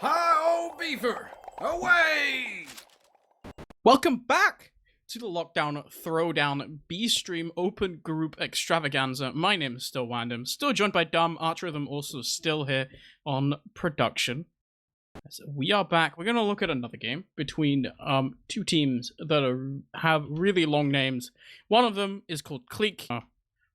Hi-oh, beaver! Away! Welcome back to the Lockdown Throwdown B-Stream Open Group Extravaganza. My name is still Wandum, still joined by ArchRhythm, also still here on production. So we are back. We're going to look at another game between two teams that have really long names. One of them is called CLIQUE,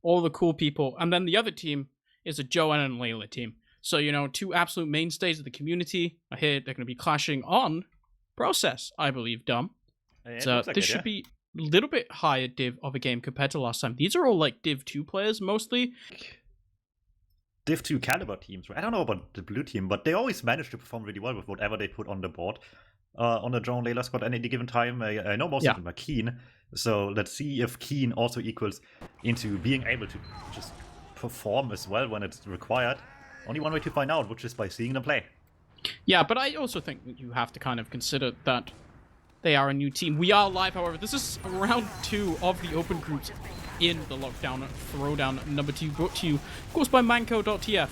all the cool people, and then the other team is a Joanne and Layla team. So, you know, two absolute mainstays of the community are here. They're going to be clashing on Process, I believe, Dum. Yeah, So like this should be a little bit higher div of a game compared to last time. These are all like Div 2 players mostly. Div 2 caliber teams. I don't know about the blue team, but they always manage to perform really well with whatever they put on the board. On the Joan Layla squad at any given time. I know most of them are keen, so let's see if keen also equals into being able to just perform as well when it's required. Only one way to find out, which is by seeing them play. Yeah, but I also think that you have to kind of consider that they are a new team. We are live, however. This is round 2 of the open groups in the Lockdown Throwdown number 2, brought to you, of course, by manco.tf,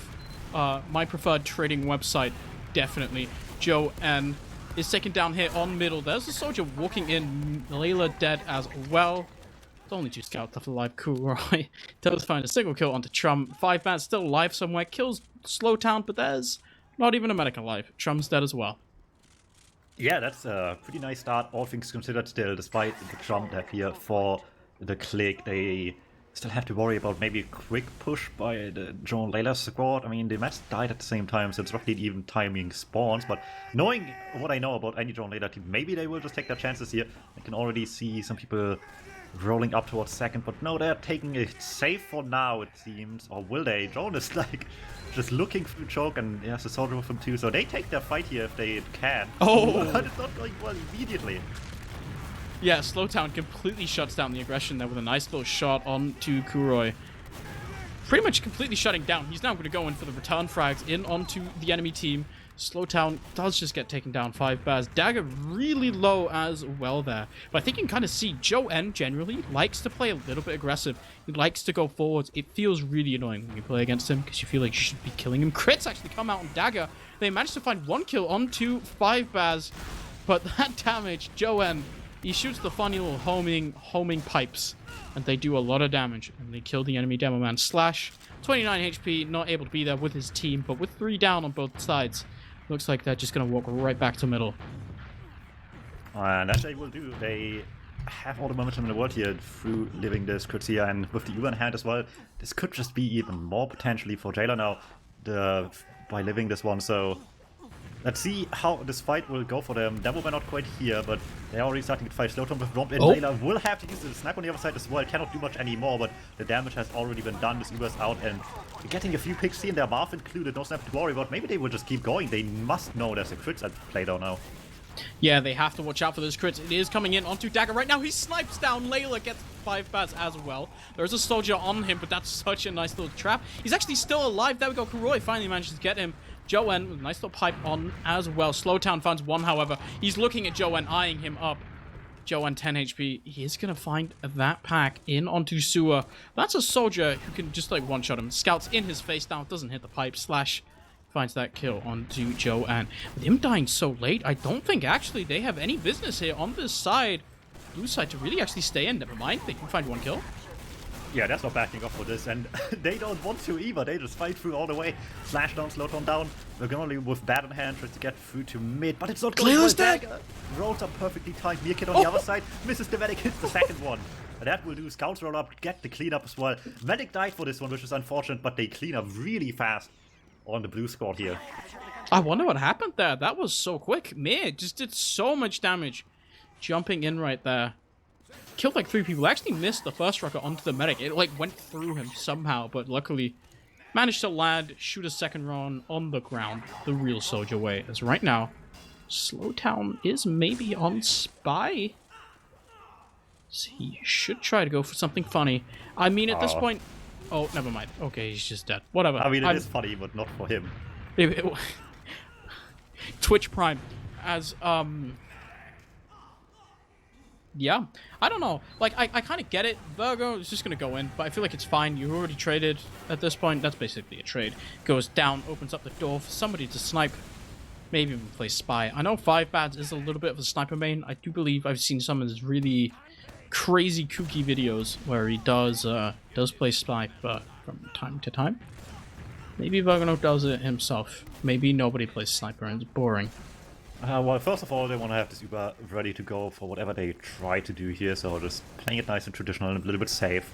my preferred trading website, definitely. Joe N is taken down here on middle. There's a soldier walking in, Layla dead as well. It's only 2 scouts left alive. Cool, right? Does find a single kill onto Trum. 5 man still alive somewhere. Kills Slowtown, but there's not even a medic alive. Trum's dead as well. Yeah, that's a pretty nice start, all things considered still, despite the jump death here for the CLIQUE. They still have to worry about maybe a quick push by the Joan Layla squad. I mean, they match died at the same time, so it's roughly even timing spawns, but knowing what I know about any Joan Layla team, maybe they will just take their chances here. I can already see some people rolling up towards second, but no, they're taking it safe for now, it seems. Or will they? Joan is like just looking through choke, and there's a soldier with him too, so they take their fight here if they can. Oh! But it's not going well immediately. Yeah, Slowtown completely shuts down the aggression there with a nice little shot onto Kuroi. Pretty much completely shutting down. He's now going to go in for the return frags in onto the enemy team. Slowtown does just get taken down 5 bars. Dagger really low as well there. But I think you can kind of see Joe N generally likes to play a little bit aggressive. He likes to go forwards. It feels really annoying when you play against him because you feel like you should be killing him. Crits actually come out on Dagger. They managed to find 1 kill onto 5 bars. But that damage, Joe N, he shoots the funny little homing pipes. And they do a lot of damage. And they kill the enemy demo man. Slash, 29 HP, not able to be there with his team. But with 3 down on both sides, looks like they're just going to walk right back to middle. And as they will do, they have all the momentum in the world here through living this crits here, and with the U in hand as well, this could just be even more potentially for Jailer now by living this one. So let's see how this fight will go for them. Demo were not quite here, but they're already starting to fight Slowtown with Romp, and Jailer will have to use the snipe on the other side as well. Cannot do much anymore, but the damage has already been done. This Uber's out, and getting a few picks here in their Marth included. No snap to worry about. Maybe they will just keep going. They must know there's a crits at play though now. Yeah, they have to watch out for those crits. It is coming in onto Dagger right now. He snipes down. Layla gets 5 bats as well. There's a soldier on him, but that's such a nice little trap. He's actually still alive. There we go. Kuroi finally manages to get him. Joen with a nice little pipe on as well. Slowtown finds 1, however. He's looking at Joen, eyeing him up. Joen 10 HP. He is going to find that pack in onto Sewer. That's a soldier who can just like one-shot him. Scouts in his face now. Doesn't hit the pipe. Slash finds that kill onto Joen. With him dying so late, I don't think actually they have any business here on this side. Blue side to really actually stay in. Never mind. They can find 1 kill. Yeah, that's not backing up for this, and they don't want to either. They just fight through all the way. Slash down, Slowtown down. We're only with bat in hand, tries to get through to mid, but it's not going well. Dagger rolls up perfectly timed. Meerkit on the other side. Misses the medic, hits the second one. And that will do. Scouts roll up, get the cleanup as well. Medic died for this one, which is unfortunate, but they clean up really fast on the blue squad here. I wonder what happened there. That was so quick. Man, just did so much damage. Jumping in right there. Killed like 3 people. Actually missed the first rocket onto the medic. It like went through him somehow, but luckily managed to land, shoot a second run on the ground the real soldier way. As right now, Slowtown is maybe on spy. So he should try to go for something funny. I mean, at this point... Oh, never mind. Okay, he's just dead. Whatever. I mean, it is funny, but not for him. Twitch Prime. As, yeah, I don't know. Like, I kind of get it. Virgo is just going to go in, but I feel like it's fine. You already traded at this point. That's basically a trade. Goes down, opens up the door for somebody to snipe. Maybe even play Spy. I know 5-Baz is a little bit of a sniper main. I do believe I've seen some of his really crazy kooky videos where he does play Spy, but from time to time. Maybe Vagano does it himself. Maybe nobody plays Sniper and it's boring. Well, first of all, they want to have this Uber ready to go for whatever they try to do here, so just playing it nice and traditional and a little bit safe.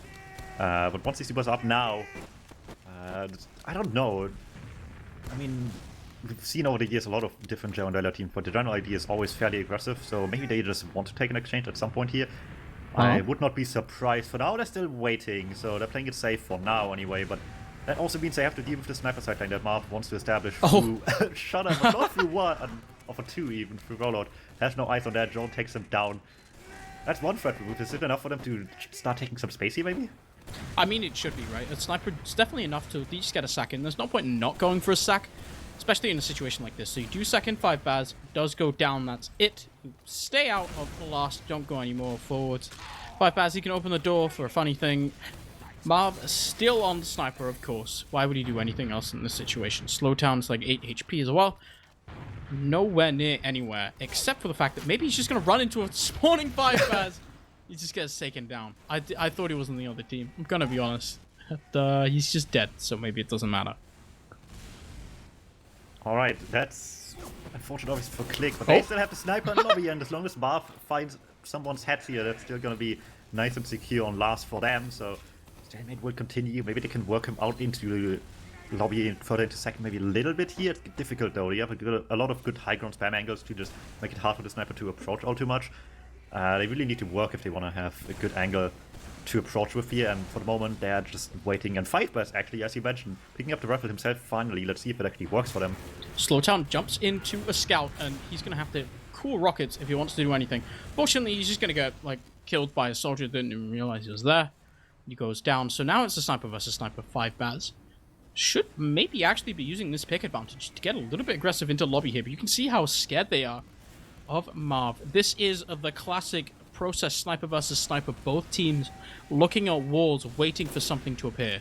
But once these Ubers up now, I don't know. I mean, we've seen over the years a lot of different Joe and Layla teams, but the general idea is always fairly aggressive, so maybe they just want to take an exchange at some point here. I would not be surprised. For now, they're still waiting, so they're playing it safe for now anyway, but that also means they have to deal with the sniper sideline that Marv wants to establish through Shudder, but not through one, or for two even, through Rollout. Has no eyes on that, Joan takes him down. That's one threat removed. Is it enough for them to start taking some space here, maybe? I mean, it should be, right? A sniper is definitely enough to at least get a sack in. There's no point in not going for a sack, especially in a situation like this. So you do sack in 5-Baz, does go down, that's it. You stay out of the last, don't go any more forwards. 5-Baz, he can open the door for a funny thing. Marv still on the sniper, of course. Why would he do anything else in this situation? Slowtown's like 8 HP as well. Nowhere near anywhere, except for the fact that maybe he's just going to run into a spawning 5-Baz. He just gets taken down. I thought he was on the other team. I'm going to be honest. He's just dead, so maybe it doesn't matter. Alright, that's unfortunate obviously for CLIQUE, but they still have the sniper in the lobby, and as long as Marv finds someone's head here, that's still going to be nice and secure on last for them, so stalemate will continue. Maybe they can work him out into the lobby and further into second, maybe a little bit here. It's difficult though. You have a lot of good high ground spam angles to just make it hard for the sniper to approach all too much. They really need to work if they want to have a good angle to approach with here, and for the moment they're just waiting. And 5-Baz actually, as you mentioned, picking up the rifle himself finally. Let's see if it actually works for them. Slowtown jumps into a scout, and he's going to have to cool rockets if he wants to do anything. Fortunately, he's just going to get like killed by a soldier that didn't even realize he was there. He goes down, so now it's a sniper versus sniper. 5-Baz should maybe actually be using this pick advantage to get a little bit aggressive into lobby here, but you can see how scared they are of Marv. This is the classic process sniper versus sniper, both teams looking at walls, waiting for something to appear,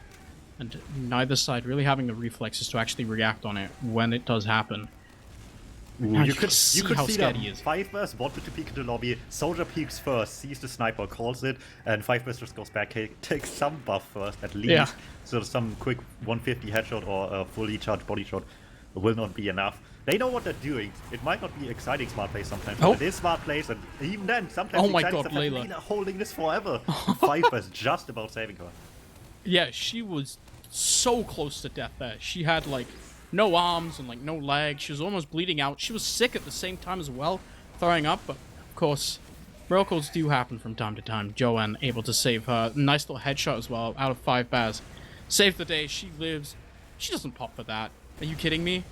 and neither side really having the reflexes to actually react on it when it does happen. You could see how scared that he is. 5-Baz wanted to peek into the lobby, soldier peeks first, sees the sniper, calls it, and 5-Baz just goes back, takes some buff first at least, yeah. So some quick 150 headshot or a fully charged body shot will not be enough. They know what they're doing. It might not be exciting smart plays sometimes, but it is smart plays, and even then, sometimes oh my god, Layla holding this forever. 5-Baz just about saving her. Yeah, she was so close to death there. She had like no arms and like no legs. She was almost bleeding out. She was sick at the same time as well, throwing up, but of course, miracles do happen from time to time. Joanne able to save her. Nice little headshot as well out of 5-Baz. Saved the day. She lives. She doesn't pop for that. Are you kidding me?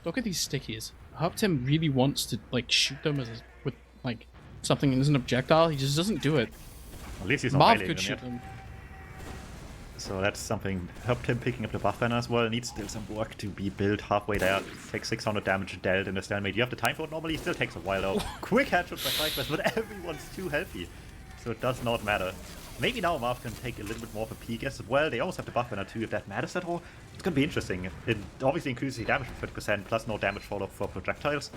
Look at these stickies. DuMmTm really wants to like shoot them with like something that isn't an projectile. He just doesn't do it. At least he's not Marv meleeing could them shoot yet. them. So that's something. DuMmTm picking up the buff banner as well. Needs still some work to be built halfway there. Takes 600 damage dealt in the stalemate. You have the time for it normally. Still takes a while though. Quick headshot by 5-Baz, but everyone's too healthy, so it does not matter. Maybe now Marv can take a little bit more of a peek as well. They almost have the buff banner too, if that matters at all. It's gonna be interesting. It obviously increases the damage by 50%, plus no damage fall off for projectiles.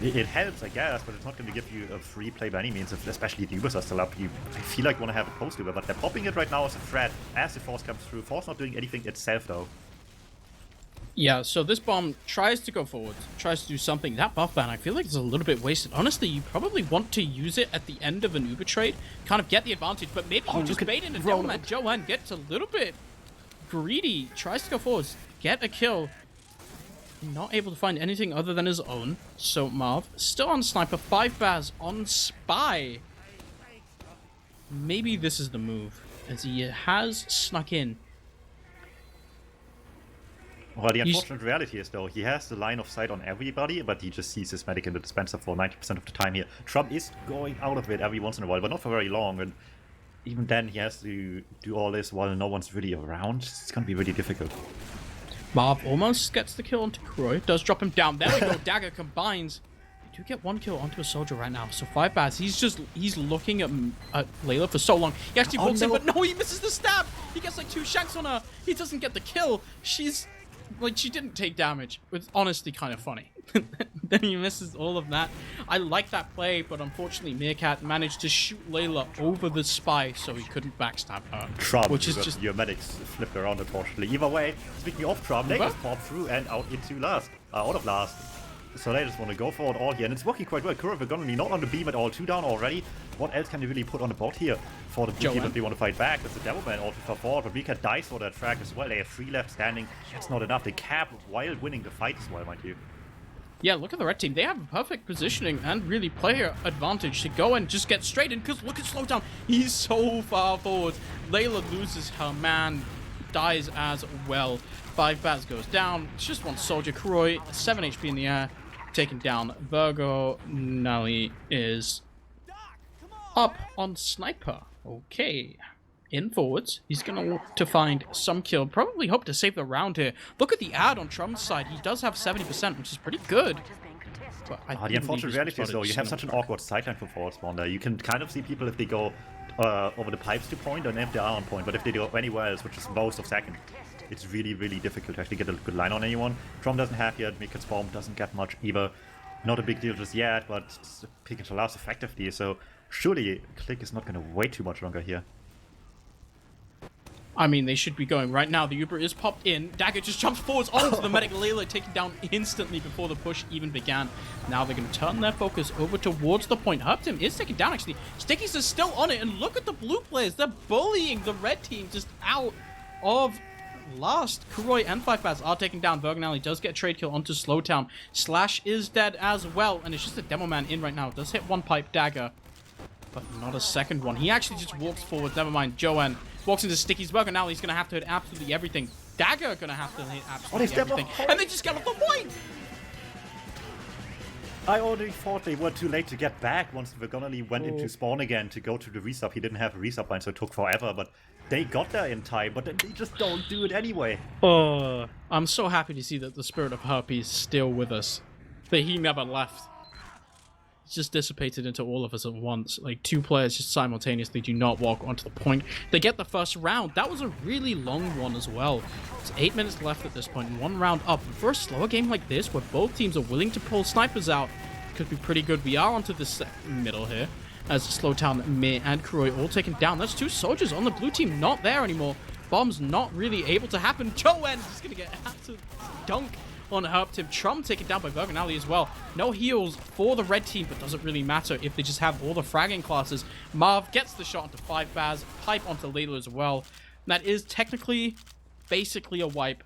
It helps, I guess, but it's not going to give you a free play by any means, especially if the Ubers are still up. I feel like you want to have a post Uber, but they're popping it right now as a threat as the Force comes through. Force not doing anything itself, though. Yeah, so this bomb tries to go forward, tries to do something. That buff ban, I feel like it's a little bit wasted. Honestly, you probably want to use it at the end of an Uber trade, kind of get the advantage, but maybe you just bait in a dome and Joanne gets a little bit greedy, tries to go forward, get a kill. Not able to find anything other than his own. So Marv, still on sniper, 5-Baz on spy. Maybe this is the move, as he has snuck in. Well, the unfortunate reality is, though, he has the line of sight on everybody, but he just sees his medic in the dispenser for 90% of the time here. Trump is going out of it every once in a while, but not for very long, and even then he has to do all this while no one's really around. It's going to be really difficult. Marv almost gets the kill onto Kuroi, does drop him down. There we go, Dagger combines. We do get one kill onto a soldier right now. So 5-Baz, he's looking at Layla for so long. He actually bolts in, but no, he misses the stab. He gets like 2 shanks on her. He doesn't get the kill. She's like, she didn't take damage. It's honestly kind of funny. Then he misses all of that. I like that play, but unfortunately Meerkat managed to shoot Layla over the spy so he couldn't backstab her. Trump, which is just... your medics flipped around unfortunately. Either way, speaking of Trump, they just pop through and out of last. So they just want to go for it all here, and it's working quite well. Kurov are not on the beam at all, 2 down already. What else can they really put on the board here for the team if they want to fight back? That's the Devilman also for forward, but Meerkat dies for that frag as well. They have 3 left standing. That's not enough. They cap while winning the fight as well, mind you. Yeah, look at the red team. They have a perfect positioning and really player advantage to go and just get straight in, because look at Slowdown. He's so far forward. Layla loses her man, dies as well. 5 bats goes down. It's just 1 soldier. Kuroi, 7 HP in the air, taken down. Virgo Nally is up on Sniper. Okay. In forwards. He's going to look to find some kill. Probably hope to save the round here. Look at the ad on Trump's side. He does have 70%, which is pretty good. But the unfortunate reality is, though, you have such an awkward sideline for forward spawn there. You can kind of see people if they go over the pipes to point and if they are on point. But if they go anywhere else, which is most of second, it's really, really difficult to actually get a good line on anyone. Trump doesn't have yet. Meerkat's bomb doesn't get much either. Not a big deal just yet, but it's picking to last effectively. So surely CLIQUE is not going to wait too much longer here. I mean, they should be going right now. The Uber is popped in. Dagger just jumps forwards onto the medic. Layla taken down instantly before the push even began. Now they're going to turn their focus over towards the point. DuMmTm is taken down, actually. Stickies is still on it, and look at the blue players. They're bullying the red team just out of last. Kuroi and 5 bats are taken down. Bergenally does get a trade kill onto Slowdown. Slash is dead as well, and it's just a demo man in right now. Does hit 1 pipe Dagger, but not a second one. He actually just walks forward. Never mind. Joanne walks into Sticky's Burger. Now he's going to have to hit absolutely everything. Dagger going to have to hit absolutely everything. And they just get off the point! I already thought they were too late to get back once Vergonally went into spawn again to go to the resub. He didn't have a resub line, so it took forever, but they got there in time, but then they just don't do it anyway. I'm so happy to see that the spirit of Herpes is still with us. That he never left. It's just dissipated into all of us at once. Like, 2 players just simultaneously do not walk onto the point. They get the first round. That was a really long one as well. It's 8 minutes left at this point, 1 round up. For a slower game like this, where both teams are willing to pull snipers out, could be pretty good. We are onto this middle here, as Slowdown, Mir, and Kuroi all taken down. That's 2 soldiers on the blue team, not there anymore. Bombs not really able to happen. Joanne is going to get absolute dunk on DuMmTm. Trump taken down by Bergenally as well. No heals for the red team, but doesn't really matter if they just have all the fragging classes. Marv gets the shot onto 5 bars, pipe onto Layla as well. That is technically, basically a wipe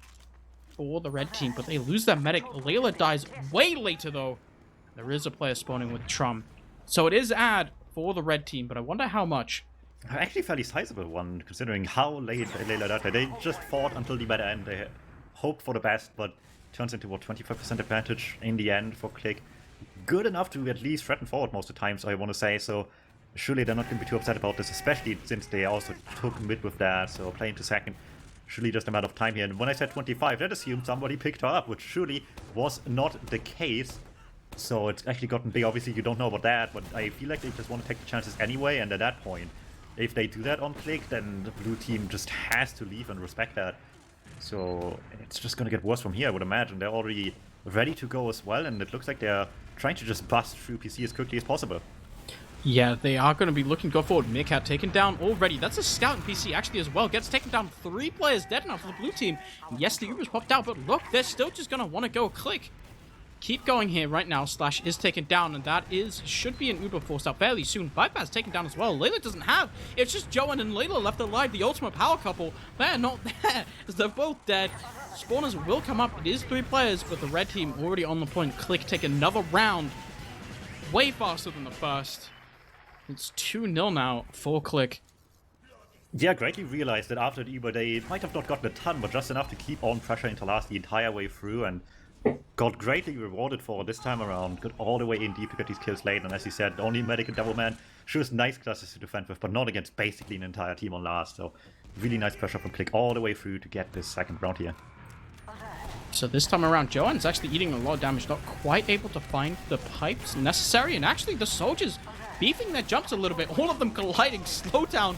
for the red team, but they lose their medic. Layla dies way later though. There is a player spawning with Trump. So it is ad for the red team, but I wonder how much. Actually fairly sizable one, considering how late Layla died. They just fought until the better end. They hoped for the best, but turns into what, 25% advantage in the end for CLIQUE. Good enough to at least threaten forward most of the times, I want to say, so surely they're not going to be too upset about this, especially since they also took mid with that, so playing to second. Surely just a matter of time here, and when I said 25, that assumed somebody picked her up, which surely was not the case. So it's actually gotten big. Obviously you don't know about that, but I feel like they just want to take the chances anyway, and at that point, if they do that on CLIQUE, then the blue team just has to leave and respect that. So it's just going to get worse from here, I would imagine. They're already ready to go as well, and it looks like they're trying to just bust through PC as quickly as possible. Yeah, they are going to be looking to go forward. Meerkat taken down already. That's a scout in PC actually as well. Gets taken down. 3 players dead now for the blue team. Yes, the Uber's popped out, but look, they're still just going to want to go CLIQUE. Keep going here right now. Slash is taken down, and that should be an Uber forced out fairly soon. Bypass taken down as well. Layla doesn't have. It's just Joanne and Layla left alive. The ultimate power couple. They're not there, as they're both dead. Spawners will come up. It is 3 players, but the red team already on the point. CLIQUE take another round. Way faster than the first. It's 2-0 now for CLIQUE. Yeah, greatly realized that after the Uber they might have not gotten a ton, but just enough to keep on pressuring to last the entire way through, and got greatly rewarded for this time around. Got all the way in deep to get these kills late, and as you said, only Medic and Devilman shows nice classes to defend with, but not against basically an entire team on last. So really nice pressure from CLIQUE all the way through to get this second round here. So this time around, Joanne's actually eating a lot of damage, not quite able to find the pipes necessary, and actually the soldiers beefing their jumps a little bit, all of them colliding. Slowdown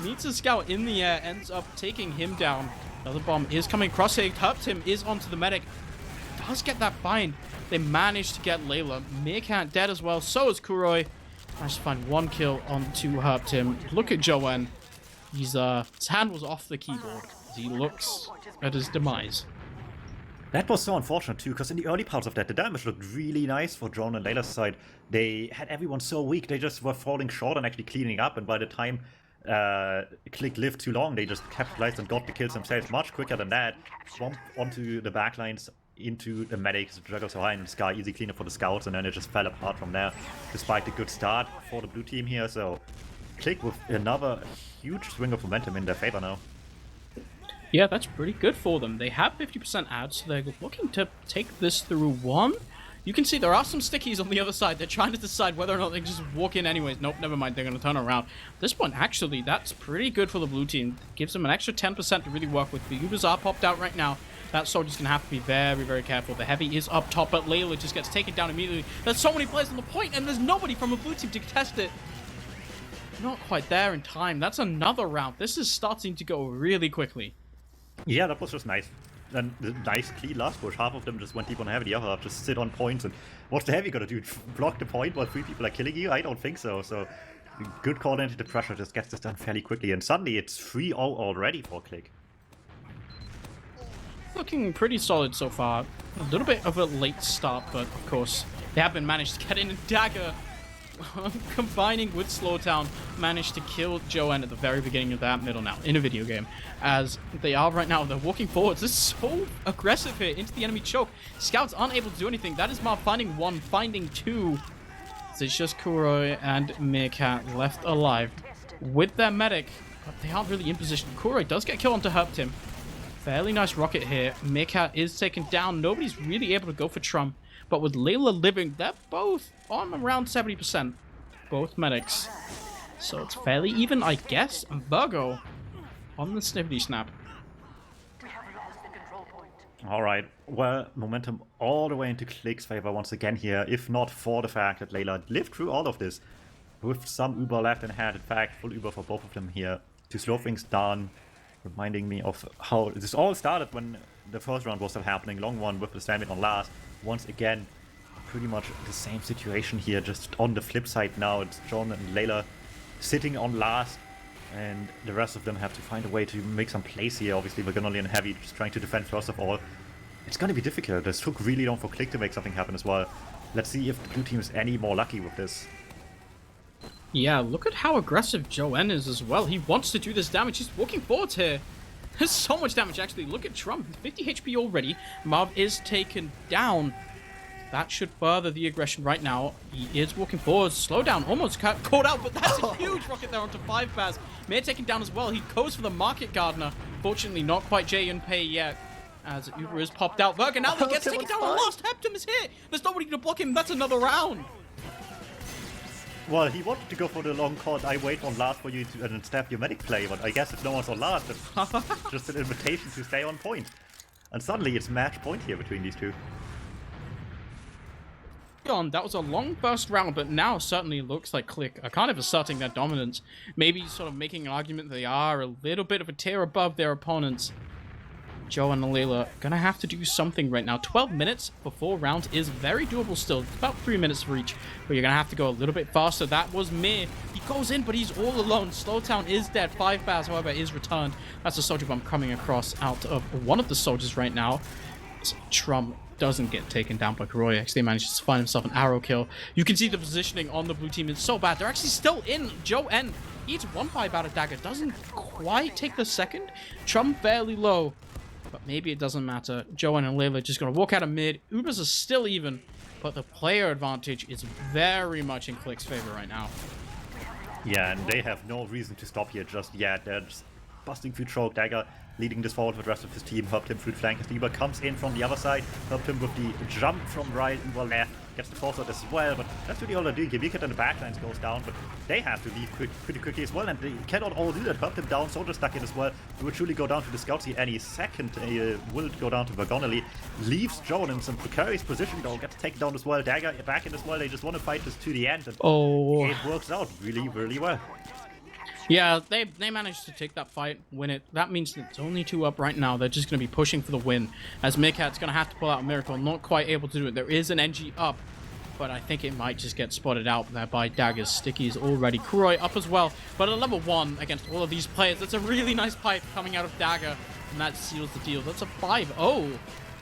meets a scout in the air, ends up taking him down. Another bomb is coming across here. DuMmTm is onto the medic. Does get that bind. They managed to get Layla. Meerkat dead as well. So is Kuroi. Managed to find 1 kill onto DuMmTm. Look at Joen. His hand was off the keyboard as he looks at his demise. That was so unfortunate too, because in the early parts of that, the damage looked really nice for Drone and Layla's side. They had everyone so weak, they just were falling short and actually cleaning up, and by the time CLIQUE lived too long, they just capitalized and got the kills themselves much quicker than that. Swamped onto the backlines, into the medics, juggle so high in the sky, easy cleanup for the scouts, and then it just fell apart from there, despite the good start for the blue team here. So CLIQUE with another huge swing of momentum in their favor now. Yeah, that's pretty good for them. They have 50% ads, so they're looking to take this through 1. You can see there are some stickies on the other side. They're trying to decide whether or not they can just walk in anyways. Nope, never mind. They're going to turn around. This one, actually, that's pretty good for the blue team. Gives them an extra 10% to really work with. The Ubers are popped out right now. That soldier's going to have to be very, very careful. The heavy is up top, but Layla just gets taken down immediately. There's so many players on the point, and there's nobody from the blue team to contest it. Not quite there in time. That's another round. This is starting to go really quickly. Yeah, that was just nice. And the nice clean last push. Half of them just went deep on heavy, the other half just sit on points. And what's the heavy gonna do? Block the point while 3 people are killing you? I don't think so. So good coordinated pressure just gets this done fairly quickly. And suddenly it's 3-0 already for CLIQUE. Looking pretty solid so far. A little bit of a late start, but of course they haven't managed to get in. And Dagger, combining with Slowdown, managed to kill Joen at the very beginning of that middle now in a video game. As they are right now, they're walking forwards. This is so aggressive here into the enemy choke. Scouts aren't able to do anything. That is Marv finding 1, finding 2. So it's just Kuroi and Meerkat left alive with their medic, but they aren't really in position. Kuroi does get killed onto DuMmTm. Fairly nice rocket here. Meerkat is taken down. Nobody's really able to go for Trump. But with Layla living, they're both on around 70%. Both medics. So it's fairly even, I guess. And Virgo on the snippety snap. Alright, well, momentum all the way into CLIQUE's favor once again here, if not for the fact that Layla lived through all of this. With some Uber left and had, in fact, full Uber for both of them here to slow things down. Reminding me of how this all started when the first round was still happening. Long one with the stalemate on last. Once again, pretty much the same situation here, just on the flip side now. It's John and Layla sitting on last, and the rest of them have to find a way to make some plays here. Obviously, Vagonoli and Heavy just trying to defend first of all. It's going to be difficult. This took really long for CLIQUE to make something happen as well. Let's see if the blue team is any more lucky with this. Yeah, look at how aggressive Joen is as well. He wants to do this damage. He's walking forwards here. There's so much damage, actually. Look at Trump. 50 HP already. Marv is taken down. That should further the aggression right now. He is walking forward. Slowdown almost caught out, but that's a huge rocket there onto 5 Baz. May taken down as well. He goes for the Market Gardener. Fortunately, not quite J and Pay yet, as Uber is popped out. Virgo now he gets taken down. The last DuMmTm is hit. There's nobody to block him. That's another round. Well, he wanted to go for the long call. I wait on last for you to and stab your medic play, but I guess if no one's on last, it's just an invitation to stay on point. And suddenly it's match point here between these two. That was a long first round, but now certainly looks like CLIQUE are kind of asserting their dominance. Maybe sort of making an argument that they are a little bit of a tier above their opponents. Joe and Layla gonna have to do something right now. 12 minutes for 4 rounds is very doable still. It's about 3 minutes for each, but you're gonna have to go a little bit faster. That was Mir. He goes in, but he's all alone. Slowdown is dead. 5 Baz, however, is returned. That's a soldier bomb coming across out of one of the soldiers right now. Trump doesn't get taken down by Kuroi. Actually manages to find himself an arrow kill. You can see the positioning on the blue team is so bad. They're actually still in. Joe N eats 1 5 out of dagger. Doesn't quite take the second. Trump fairly low. But maybe it doesn't matter. Joen and Layla just going to walk out of mid. Ubers are still even, but the player advantage is very much in CLIQUE's favor right now. Yeah, and they have no reason to stop here just yet. They're just busting through Troll Dagger, leading this forward with the rest of his team. DuMmTm through flank as Uber comes in from the other side. DuMmTm with the jump from right, Uber left. Gets the force out as well, but that's really all they're doing. Wiethoofd and the backlines goes down, but they have to leave pretty quickly as well, and they cannot all do that. DuMmTm down, soldier stuck in as well. He will truly go down to the scouts here any second. He will go down to Vagonoli. Leaves Joan in some precarious position though, gets taken down as well. Dagger back in as well. They just want to fight this to the end, and it works out really, really well. Yeah, they managed to take that fight, win it. That means that it's only 2 up right now. They're just going to be pushing for the win. As Mikat's going to have to pull out a miracle. Not quite able to do it. There is an NG up, but I think it might just get spotted out there by Daggers. Sticky's already. Kuroi up as well. But at level 1 against all of these players, that's a really nice pipe coming out of Dagger. And that seals the deal. That's a 5-0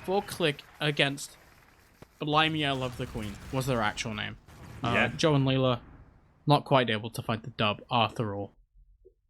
for CLIQUE against Blimey I Love the Queen, was their actual name. Yeah. Joe and Layla not quite able to find the dub after all.